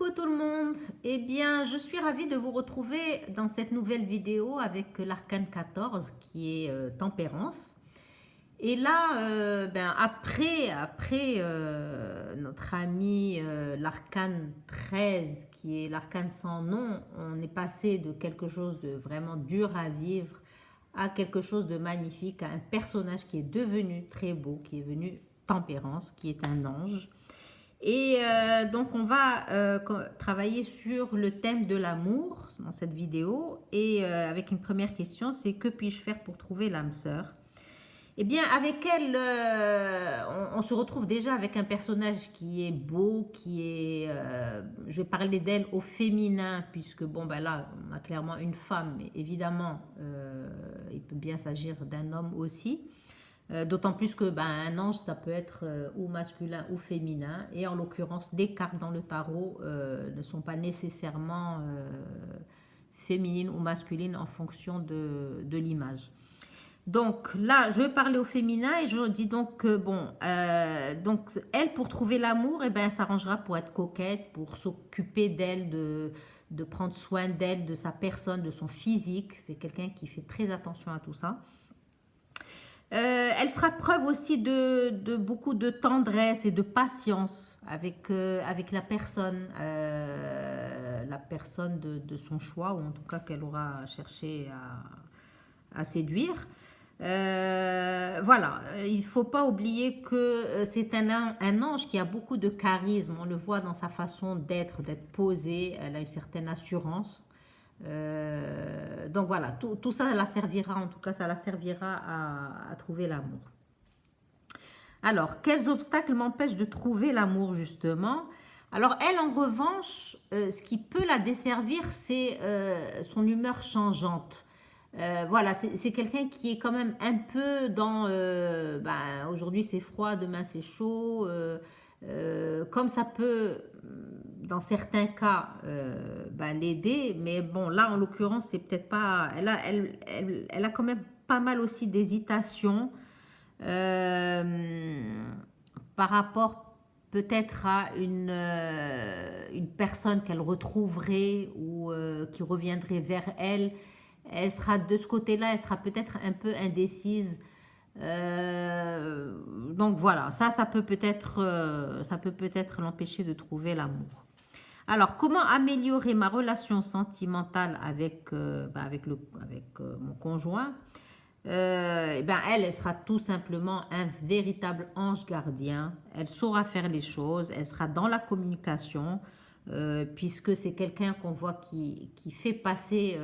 Coucou tout le monde, eh bien je suis ravie de vous retrouver dans cette nouvelle vidéo avec l'arcane 14 qui est tempérance. Et là, après notre ami l'arcane 13 qui est l'arcane sans nom, on est passé de quelque chose de vraiment dur à vivre à quelque chose de magnifique, à un personnage qui est devenu très beau, qui est venu tempérance, qui est un ange. Et donc, on va travailler sur le thème de l'amour dans cette vidéo. Et avec une première question, c'est que puis-je faire pour trouver l'âme sœur? Eh bien, avec elle, on se retrouve déjà avec un personnage qui est beau, qui est... je vais parler d'elle au féminin, puisque, bon, ben là, on a clairement une femme, mais évidemment, il peut bien s'agir d'un homme aussi. D'autant plus que un ange, ça peut être ou masculin ou féminin. Et en l'occurrence, les cartes dans le tarot ne sont pas nécessairement féminines ou masculines en fonction de l'image. Donc là, je vais parler au féminin et je dis donc que donc elle, pour trouver l'amour, elle s'arrangera pour être coquette, pour s'occuper d'elle, de prendre soin d'elle, de sa personne, de son physique. C'est quelqu'un qui fait très attention à tout ça. Elle fera preuve aussi de beaucoup de tendresse et de patience avec la personne de son choix, ou en tout cas qu'elle aura cherché à séduire. Voilà, il ne faut pas oublier que c'est un ange qui a beaucoup de charisme. On le voit dans sa façon d'être posée. Elle a une certaine assurance. Donc voilà, tout ça la servira, en tout cas, ça la servira à trouver l'amour. Alors, quels obstacles m'empêchent de trouver l'amour, justement? Alors, elle, en revanche, ce qui peut la desservir, c'est son humeur changeante. Voilà, c'est quelqu'un qui est quand même un peu dans... aujourd'hui, c'est froid, demain, c'est chaud. Comme ça peut, dans certains cas, l'aider, mais bon, là, en l'occurrence, c'est peut-être pas... Elle a quand même pas mal aussi d'hésitation par rapport peut-être à une personne qu'elle retrouverait ou qui reviendrait vers elle. Elle sera de ce côté-là, elle sera peut-être un peu indécise. Donc voilà, ça peut peut-être l'empêcher de trouver l'amour. Alors, comment améliorer ma relation sentimentale avec mon conjoint? Elle sera tout simplement un véritable ange gardien. Elle saura faire les choses, elle sera dans la communication, puisque c'est quelqu'un qu'on voit qui fait passer...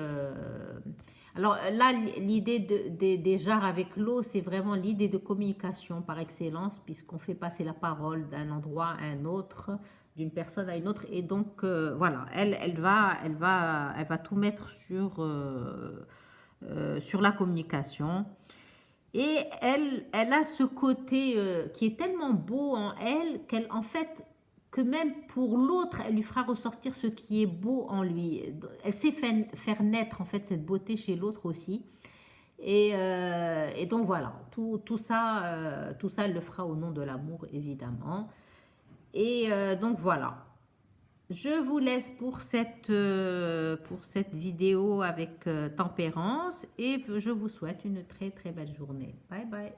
Alors là, l'idée des jarres avec l'eau, c'est vraiment l'idée de communication par excellence, puisqu'on fait passer la parole d'un endroit à un autre, d'une personne à une autre. Et donc, voilà, elle va tout mettre sur la communication. Et elle a ce côté qui est tellement beau en elle qu'elle, en fait, que même pour l'autre, elle lui fera ressortir ce qui est beau en lui. Elle sait faire naître, en fait, cette beauté chez l'autre aussi. Et donc, voilà, tout ça, elle le fera au nom de l'amour, évidemment. Et donc, voilà. Je vous laisse pour cette vidéo avec tempérance et je vous souhaite une très très belle journée. Bye bye.